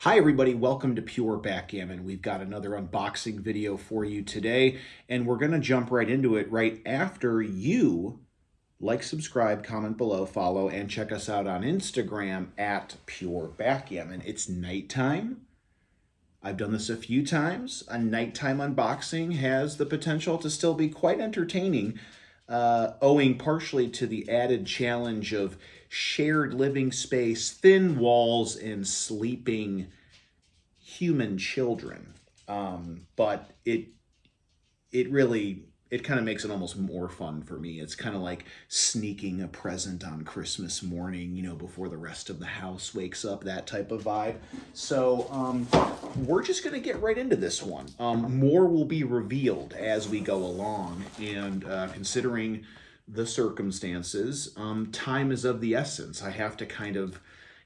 Hi everybody, welcome to Pure Backgammon. We've got another unboxing video for you today, and we're going to jump right into it right after you like, subscribe, comment below, follow, and check us out on Instagram at Pure Backgammon. It's nighttime. I've done this a few times. A nighttime unboxing has the potential to still be quite entertaining, owing partially to the added challenge of shared living space, thin walls, and sleeping human children. But it kind of makes it almost more fun for me. It's kind of like sneaking a present on Christmas morning, before the rest of the house wakes up, that type of vibe. So we're just going to get right into this one. More will be revealed as we go along, and considering the circumstances, time is of the essence. I have to kind of,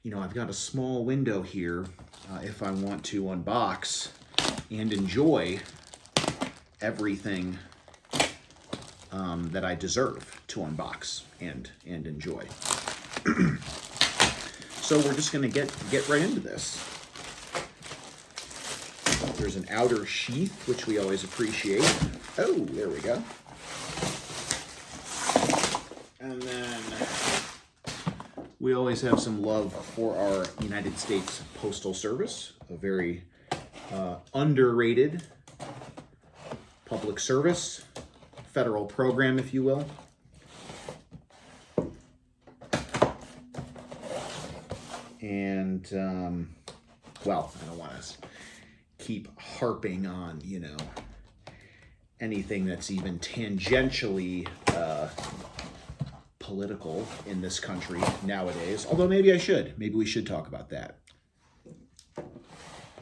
I've got a small window here if I want to unbox and enjoy everything that I deserve to unbox and enjoy. So we're just going to get right into this. There's an outer sheath, which we always appreciate. Oh, there we go. And then we always have some love for our United States Postal Service, a very underrated public service, federal program, if you will. And, well, I don't want to keep harping on, anything that's even tangentially political in this country nowadays. Although maybe I should. Maybe we should talk about that.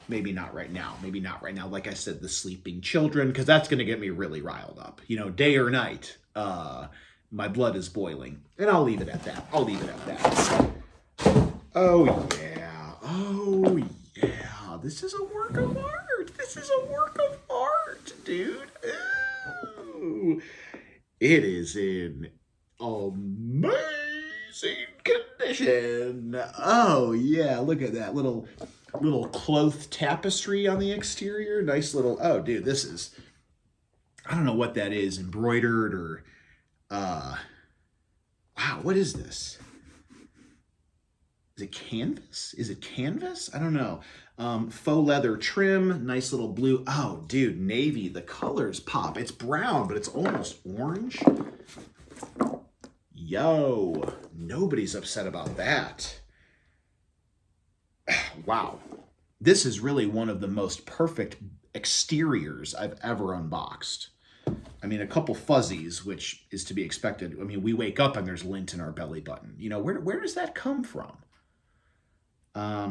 Maybe not right now. Maybe not right now. Like I said, the sleeping children, because that's going to get me really riled up. Day or night, my blood is boiling. And I'll leave it at that. Oh, yeah. Oh, yeah. This is a work of art. This is a work of art, dude. Ooh. It is in amazing condition. Oh, yeah. Look at that little cloth tapestry on the exterior. Nice little, oh dude, this is, I don't know what that is, embroidered or wow, what is this? Is it canvas? I don't know. Faux leather trim, nice little blue. Oh dude, navy, the colors pop. It's brown, but it's almost orange. Yo, nobody's upset about that. Wow, this is really one of the most perfect exteriors I've ever unboxed. I mean, a couple fuzzies, which is to be expected. I mean, we wake up and there's lint in our belly button. Where does that come from?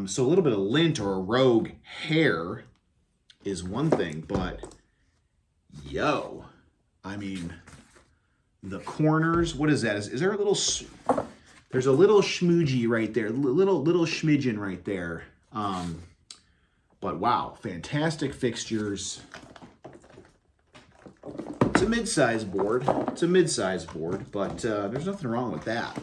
So a little bit of lint or a rogue hair is one thing, but yo, I mean, the corners, what is that? Is there a little... There's a little schmoojie right there, little schmidgen right there. But wow, fantastic fixtures. It's a mid-size board. But there's nothing wrong with that.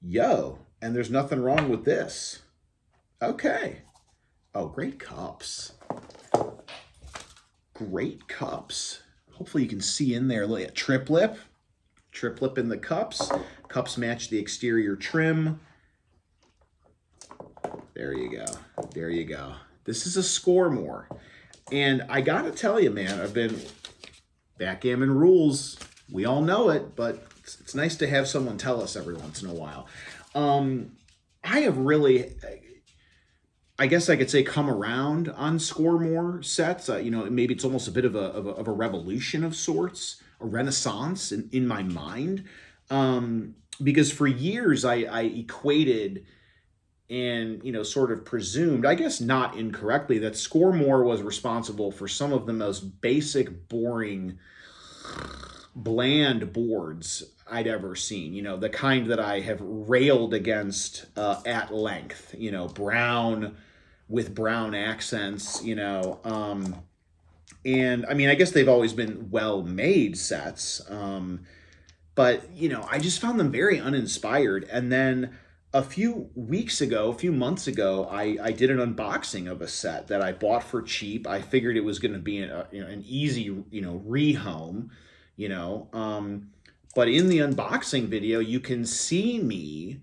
Yo, and there's nothing wrong with this. Okay. Oh, great cups. Great cups. Hopefully you can see in there. Look at trip lip in the cups. Cups match the exterior trim. There you go. This is a SKOR MOR. And I gotta tell you, man, backgammon rules. We all know it, but it's nice to have someone tell us every once in a while. I have really, I guess I could say, come around on SKOR MOR sets. Maybe it's almost a bit of a revolution of sorts. A renaissance in my mind, because for years I equated and sort of presumed, I guess not incorrectly, that SKOR MOR was responsible for some of the most basic, boring, bland boards I'd ever seen. The kind that I have railed against at length. Brown with brown accents. And I mean, I guess they've always been well-made sets, but I just found them very uninspired. And then a few weeks ago, a few months ago, I did an unboxing of a set that I bought for cheap. I figured it was going to be an easy, rehome, you know. But in the unboxing video, you can see me,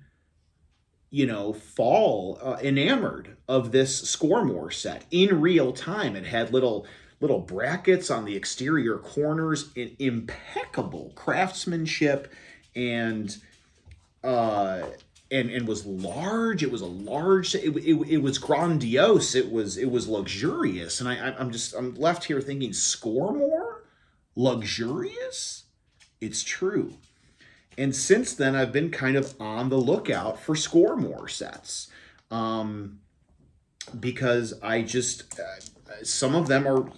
fall enamored of this SKOR MOR set in real time. It had little brackets on the exterior corners, impeccable craftsmanship, and and was large. It was a large. It was grandiose. It was luxurious. And I'm left here thinking, SKOR MOR, luxurious. It's true. And since then, I've been kind of on the lookout for SKOR MOR sets, because I just some of them are,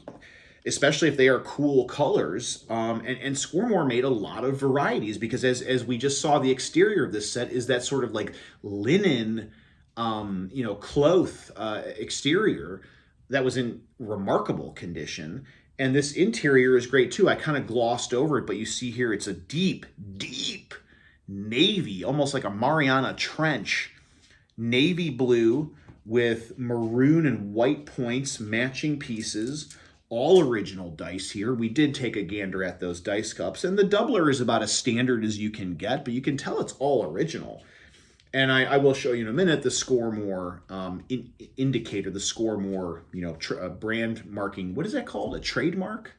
especially if they are cool colors. And SKOR MOR made a lot of varieties, because as we just saw, the exterior of this set is that sort of like linen, cloth exterior that was in remarkable condition. And this interior is great too. I kind of glossed over it, but you see here it's a deep, deep navy, almost like a Mariana Trench, navy blue with maroon and white points, matching pieces. All original dice here. We did take a gander at those dice cups, and the doubler is about as standard as you can get, but you can tell it's all original. And I will show you in a minute the SKOR MOR indicator, the SKOR MOR, brand marking. What is that called? A trademark?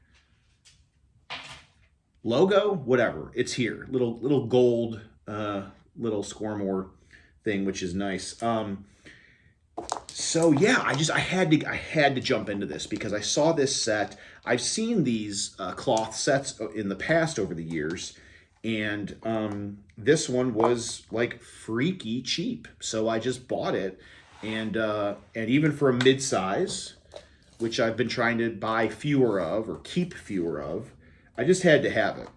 Logo? Whatever. It's here. Little gold, little SKOR MOR thing, which is nice. So yeah, I had to jump into this because I saw this set. I've seen these cloth sets in the past over the years, and this one was like freaky cheap. So I just bought it, and even for a mid-size, which I've been trying to buy fewer of or keep fewer of, I just had to have it.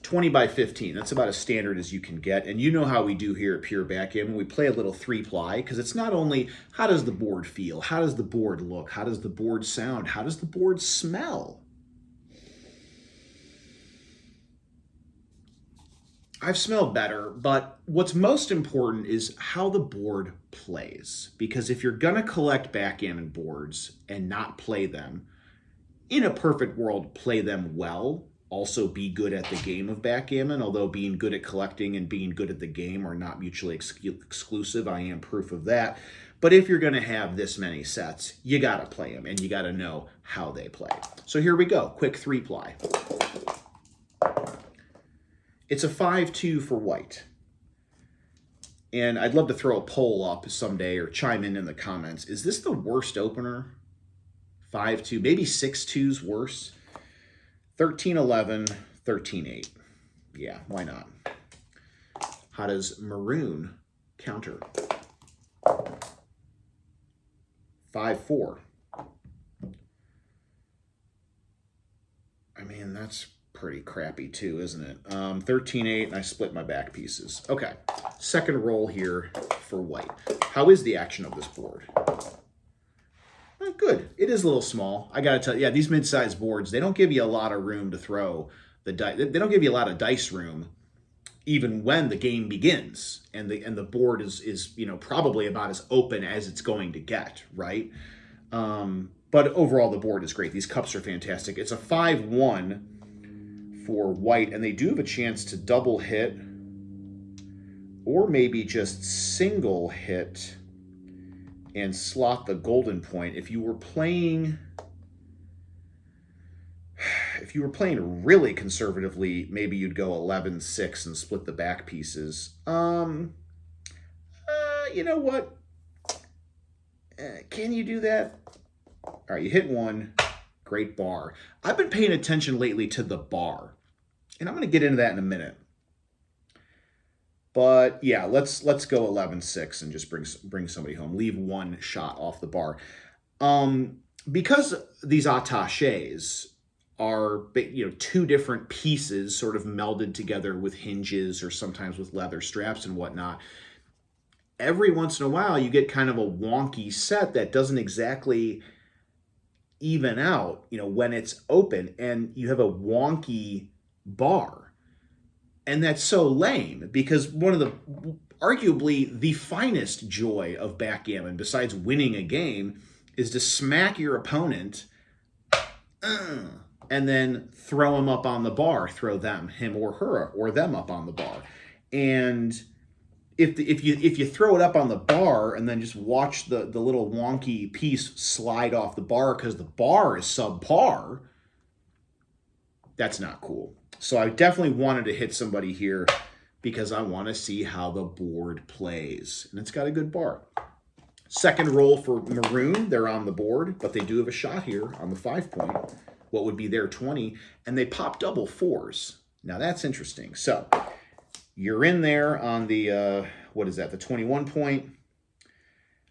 20 by 15, that's about as standard as you can get. And you know how we do here at Pure Backgammon. We play a little 3-ply, because it's not only how does the board feel, how does the board look, how does the board sound, how does the board smell. I've smelled better, but what's most important is how the board plays. Because if you're gonna collect backgammon boards and not play them, in a perfect world, play them well. Also be good at the game of backgammon, although being good at collecting and being good at the game are not mutually exclusive. I am proof of that. But if you're going to have this many sets, you got to play them, and you got to know how they play. So here we go. Quick 3-ply. It's a 5-2 for white. And I'd love to throw a poll up someday or chime in the comments. Is this the worst opener? 5-2, maybe 6-2's worse. 13-11, 13-8. Yeah, why not? How does maroon counter? 5-4. I mean, that's pretty crappy too, isn't it? 13-8, and I split my back pieces. Okay, second roll here for white. How is the action of this board? Good. It is a little small. I gotta tell you, yeah, these mid-sized boards, they don't give you a lot of room to throw the dice. They don't give you a lot of dice room, even when the game begins, and the board is probably about as open as it's going to get, right? But overall, the board is great. These cups are fantastic. It's a 5-1 for white, and they do have a chance to double hit, or maybe just single hit and slot the golden point. If you were playing really conservatively, maybe you'd go 11-6 and split the back pieces. You know what? Can you do that? All right, you hit one. Great bar. I've been paying attention lately to the bar, and I'm going to get into that in a minute. But yeah, let's go 11-6 and just bring somebody home. Leave one shot off the bar. Because these attachés are two different pieces sort of melded together with hinges or sometimes with leather straps and whatnot. Every once in a while, you get kind of a wonky set that doesn't exactly even out, when it's open, and you have a wonky bar. And that's so lame, because one of the arguably the finest joy of backgammon, besides winning a game, is to smack your opponent and then throw him up on the bar, throw him or her, or them up on the bar. And if you throw it up on the bar and then just watch the little wonky piece slide off the bar because the bar is subpar, that's not cool. So I definitely wanted to hit somebody here because I want to see how the board plays. And it's got a good bar. Second roll for maroon, they're on the board, but they do have a shot here on the 5 point, what would be their 20, and they pop double 4s. Now that's interesting. So you're in there on the, what is that, the 21 point.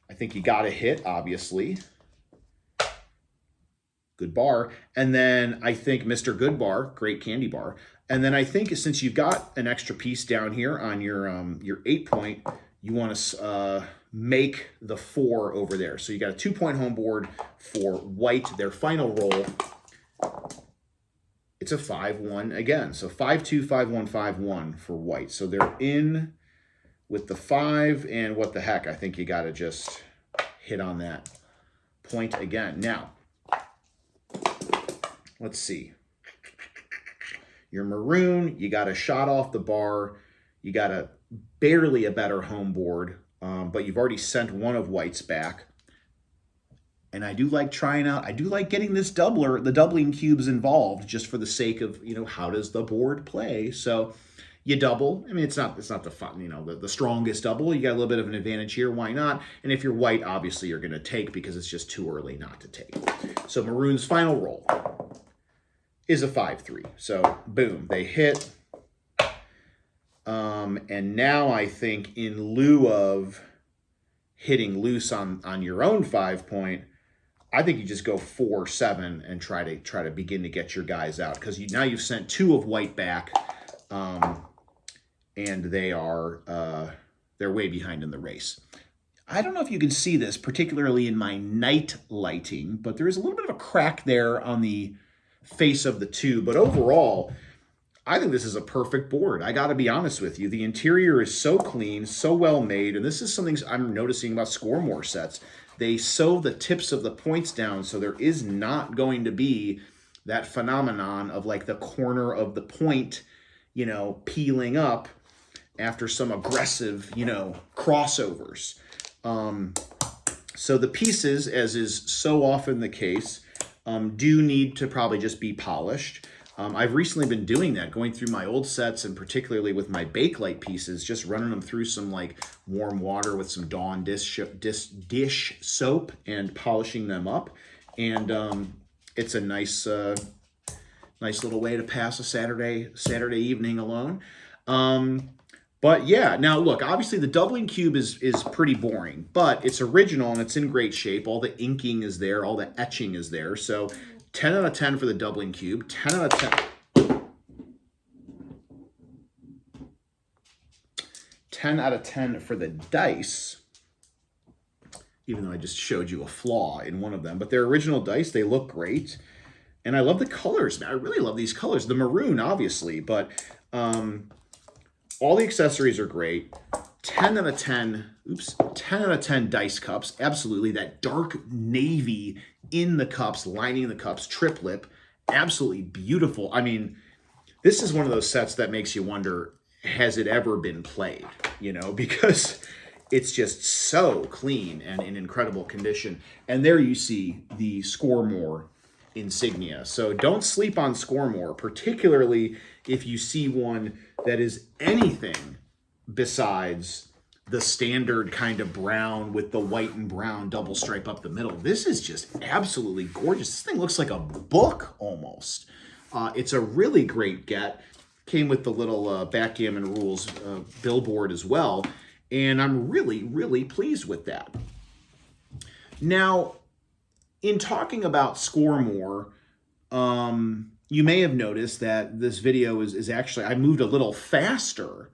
I think you got to hit, obviously. Good bar. And then I think Mr. Good Bar, great candy bar. And then I think since you've got an extra piece down here on your 8 point, you want to make the 4 over there. So you got a 2 point home board for white. Their final roll, it's a 5-1 again. So 5-2, 5-1, 5-1 for white. So they're in with the 5, and what the heck, I think you got to just hit on that point again. Now, let's see. You're maroon, you got a shot off the bar, you got a barely a better home board, but you've already sent one of white's back. And I do like trying out, I do like getting this doubler, the doubling cubes involved, just for the sake of, you know, how does the board play? So you double. I mean, it's not the fun, you know, the strongest double. You got a little bit of an advantage here. Why not? And if you're white, obviously you're going to take because it's just too early not to take. So maroon's final roll is a 5-3. So boom, they hit. And now I think in lieu of hitting loose on your own 5 point, I think you just go 4-7 and try to begin to get your guys out, because now you've sent 2 of white back, and they're way behind in the race. I don't know if you can see this, particularly in my night lighting, but there is a little bit of a crack there on the face of the tube. But overall, I think this is a perfect board. I got to be honest with you. The interior is so clean, so well made, and this is something I'm noticing about SKOR MOR sets. They sew the tips of the points down, so there is not going to be that phenomenon of like the corner of the point, you know, peeling up after some aggressive, you know, crossovers. So the pieces, as is so often the case, do need to probably just be polished. I've recently been doing that, going through my old sets, and particularly with my Bakelite pieces, just running them through some like warm water with some Dawn dish soap and polishing them up. And it's a nice little way to pass a Saturday evening alone. But yeah, now look, obviously the doubling cube is pretty boring, but it's original and it's in great shape. All the inking is there, all the etching is there. So 10 out of 10 for the doubling cube, 10 out of 10. 10 out of 10 for the dice, even though I just showed you a flaw in one of them. But they're original dice, they look great. And I love the colors, man. I really love these colors. The maroon, obviously, but all the accessories are great. 10 out of 10, 10 out of 10 dice cups. Absolutely. That dark navy in the cups, lining the cups, triplet. Absolutely beautiful. I mean, this is one of those sets that makes you wonder, has it ever been played? You know, because it's just so clean and in incredible condition. And there you see the SKOR MOR insignia. So don't sleep on SKOR MOR, particularly if you see one that is anything besides the standard kind of brown with the white and brown double stripe up the middle. This is just absolutely gorgeous. This thing looks like a book almost. It's a really great get. Came with the little Backgammon Rules billboard as well. And I'm really, really pleased with that. Now, in talking about SKOR MOR, you may have noticed that this video is actually, I moved a little faster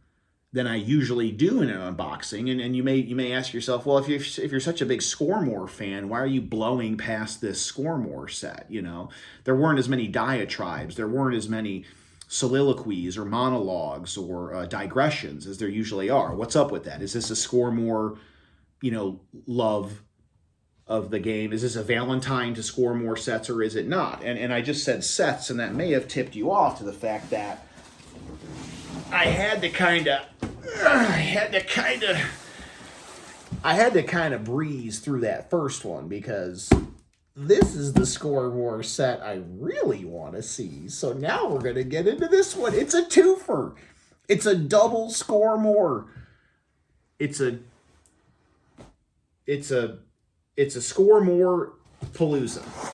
than I usually do in an unboxing. And you may ask yourself, well, if you're such a big SKOR MOR fan, why are you blowing past this SKOR MOR set? You know, there weren't as many diatribes. There weren't as many soliloquies or monologues or digressions, as there usually are. What's up with that? Is this a SKOR MOR, love of the game? Is this a Valentine to SKOR MOR sets, or is it not? And I just said sets, and that may have tipped you off to the fact that I had to kind of breeze through that first one, because this is the SKOR MOR set I really want to see. So now we're going to get into this one. It's a twofer. It's a double SKOR MOR. It's a SKOR MOR PALOOZA.